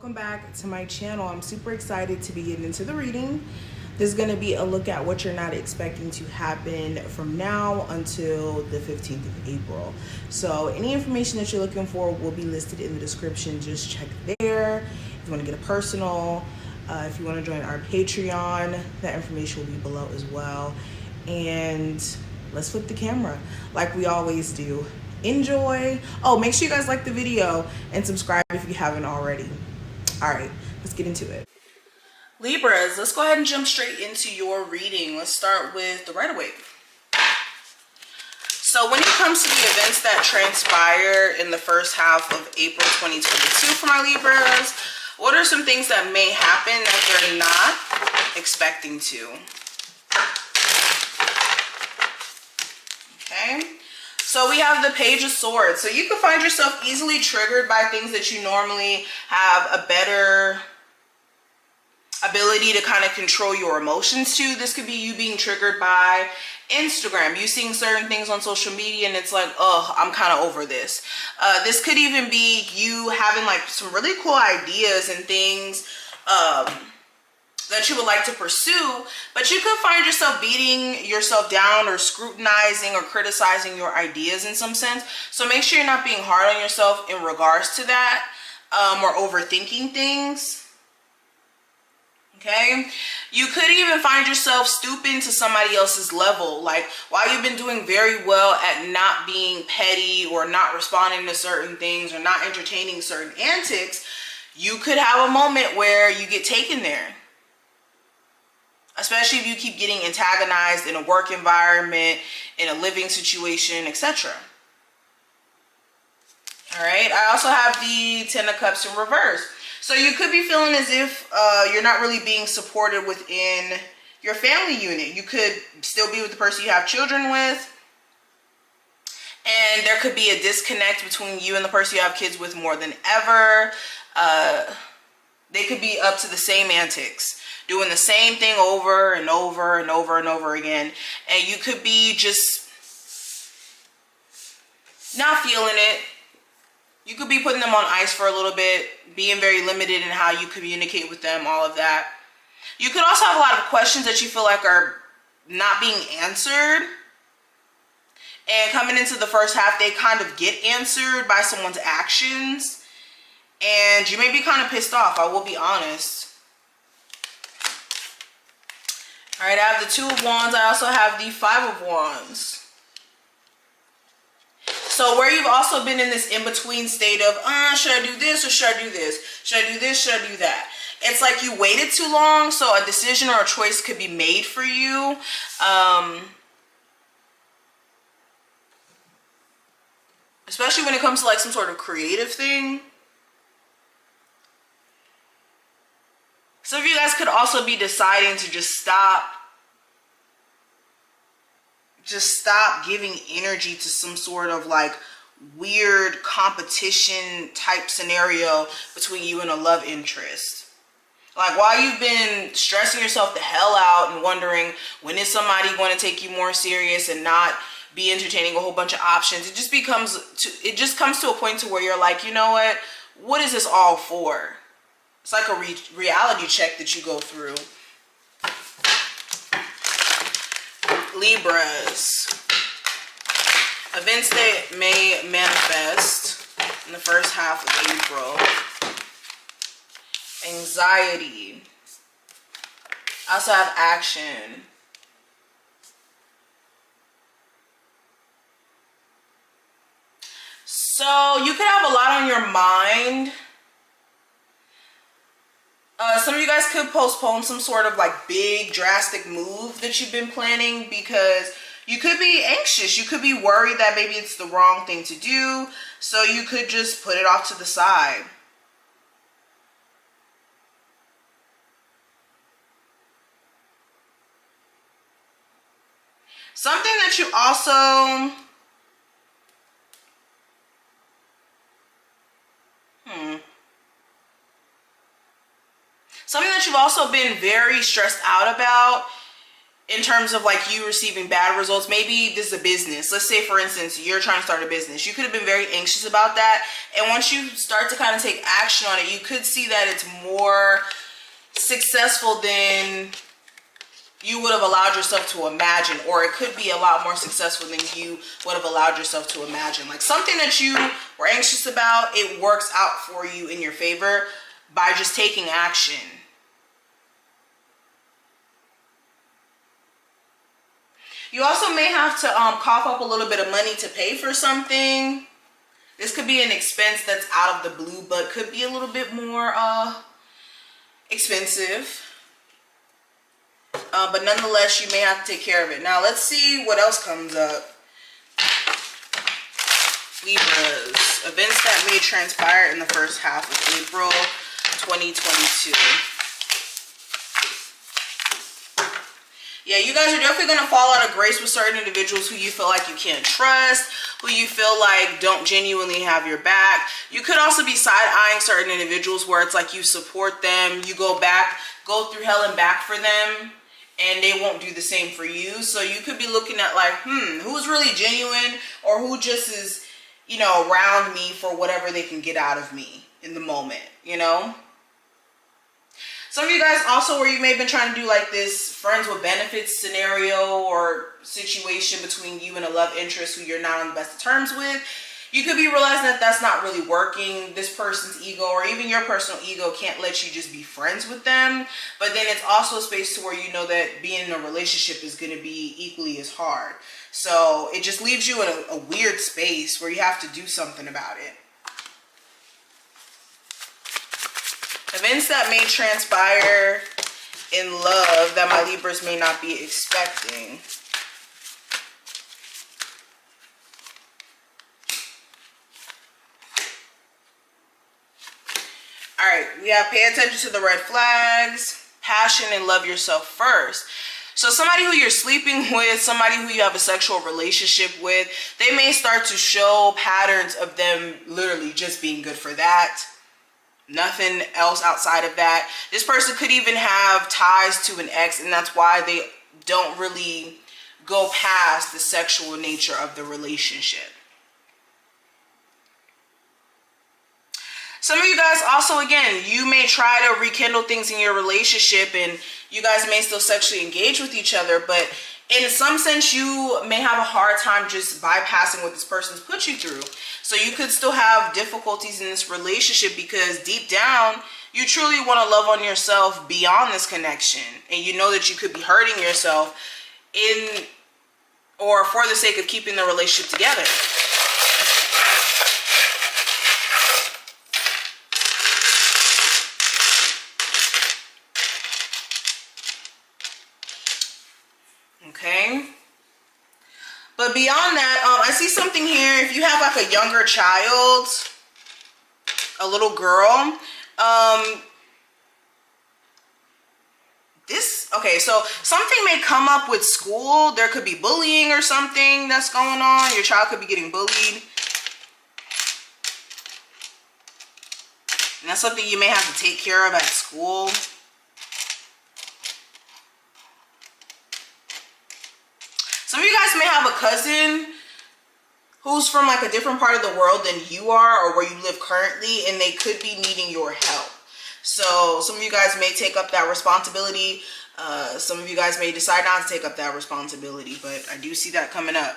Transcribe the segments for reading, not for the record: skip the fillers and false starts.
Welcome back to my channel. I'm super excited to be getting into the reading. This is going to be a look at what you're not expecting to happen from now until the 15th of April. So any information that you're looking for will be listed in the description. Just check there. If you want to get a personal, if you want to join our Patreon, that information will be below as well. And let's flip the camera like we always do. Enjoy. Oh, make sure you guys like the video and subscribe if you haven't already. All right, let's get into it. Libras, let's go ahead and jump straight into your reading. Let's start with the Rider-Waite. So when it comes to the events that transpire in the first half of April 2022 for my Libras, what are some things that may happen that they're not expecting to? Okay. So we have the Page of Swords. So you can find yourself easily triggered by things that you normally have a better ability to kind of control your emotions to. This could be you being triggered by Instagram. You seeing certain things on social media and it's like, oh, I'm kind of over this. This could even be you having like some really cool ideas and things that you would like to pursue, but you could find yourself beating yourself down or scrutinizing or criticizing your ideas in some sense. So make sure you're not being hard on yourself in regards to that, or overthinking things. Okay, you could even find yourself stooping to somebody else's level. Like while you've been doing very well at not being petty or not responding to certain things or not entertaining certain antics, you could have a moment where you get taken there. Especially if you keep getting antagonized in a work environment, in a living situation, etc. All right, I also have the Ten of Cups in reverse. So you could be feeling as if you're not really being supported within your family unit. You could still be with the person you have children with. And there could be a disconnect between you and the person you have kids with more than ever. They could be up to the same antics, doing the same thing over and over and over and over again. And you could be just not feeling it. You could be putting them on ice for a little bit, being very limited in how you communicate with them, all of that. You could also have a lot of questions that you feel like are not being answered. And coming into the first half, they kind of get answered by someone's actions. And you may be kind of pissed off, I will be honest. All right, I have the Two of Wands. I also have the Five of Wands. So where you've also been in this in-between state of, should I do this or should I do this? Should I do this? Should I do that? It's like you waited too long, so a decision or a choice could be made for you. Especially when it comes to like some sort of creative thing. Some of you guys could also be deciding to just stop giving energy to some sort of like weird competition type scenario between you and a love interest. Like while you've been stressing yourself the hell out and wondering when is somebody going to take you more serious and not be entertaining a whole bunch of options, it just comes to a point to where you're like, you know what is this all for? It's like a reality check that you go through. Libras. Events that may manifest in the first half of April. Anxiety. I also have action. So you could have a lot on your mind. Some of you guys could postpone some sort of like big drastic move that you've been planning because you could be anxious. You could be worried that maybe it's the wrong thing to do. So you could just put it off to the side. Something that you also... Something that you've also been very stressed out about in terms of like you receiving bad results. Maybe this is a business. Let's say, for instance, you're trying to start a business. You could have been very anxious about that. And once you start to kind of take action on it, you could see that it's more successful than you would have allowed yourself to imagine, or it could be a lot more successful than you would have allowed yourself to imagine. Like something that you were anxious about, it works out for you in your favor by just taking action. You also may have to cough up a little bit of money to pay for something. This could be an expense that's out of the blue, but could be a little bit more expensive. But nonetheless, you may have to take care of it. Now, let's see what else comes up. Libras, events that may transpire in the first half of April 2022. Yeah, you guys are definitely going to fall out of grace with certain individuals who you feel like you can't trust, who you feel like don't genuinely have your back. You could also be side-eyeing certain individuals where it's like you support them, you go through hell and back for them, and they won't do the same for you. So you could be looking at like, who's really genuine, or who just is, you know, around me for whatever they can get out of me in the moment, you know? Some of you guys also, where you may have been trying to do like this friends with benefits scenario or situation between you and a love interest who you're not on the best of terms with, you could be realizing that that's not really working. This person's ego, or even your personal ego, can't let you just be friends with them. But then it's also a space to where you know that being in a relationship is going to be equally as hard. So it just leaves you in a weird space where you have to do something about it. Events that may transpire in love that my Libras may not be expecting. All right, we have pay attention to the red flags, passion, and love yourself first. So somebody who you're sleeping with, somebody who you have a sexual relationship with, they may start to show patterns of them literally just being good for that. Nothing else outside of that. This person could even have ties to an ex, and that's why they don't really go past the sexual nature of the relationship. Some of you guys also, again, you may try to rekindle things in your relationship, and you guys may still sexually engage with each other, but in some sense, you may have a hard time just bypassing what this person's put you through. So you could still have difficulties in this relationship because deep down, you truly want to love on yourself beyond this connection. And you know that you could be hurting yourself in or for the sake of keeping the relationship together. Okay. But beyond that, I see something here. If you have like a younger child, a little girl, okay, so something may come up with school. There could be bullying or something that's going on. Your child could be getting bullied. And that's something you may have to take care of at school. Some of you guys may have a cousin who's from like a different part of the world than you are, or where you live currently, and they could be needing your help. So some of you guys may take up that responsibility. Some of you guys may decide not to take up that responsibility, but I do see that coming up.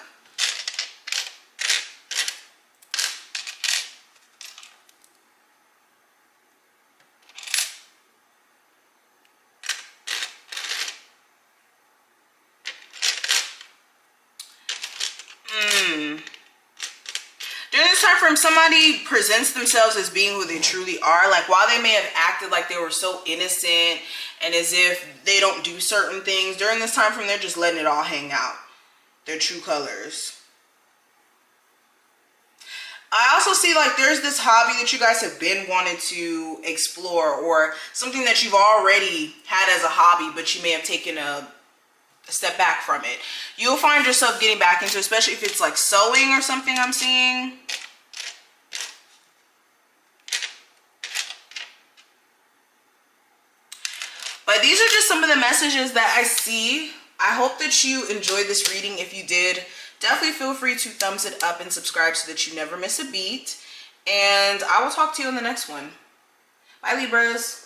During this time frame, somebody presents themselves as being who they truly are. Like, while they may have acted like they were so innocent and as if they don't do certain things, during this time frame, they're just letting it all hang out. Their true colors. I also see like there's this hobby that you guys have been wanting to explore, or something that you've already had as a hobby, but you may have taken a step back from it. You'll find yourself getting back into, especially if it's like sewing or something I'm seeing. But these are just some of the messages that I see I hope that you enjoyed this reading. If you did, definitely feel free to thumbs it up and subscribe so that you never miss a beat. And I will talk to you in the next one. Bye, Libras.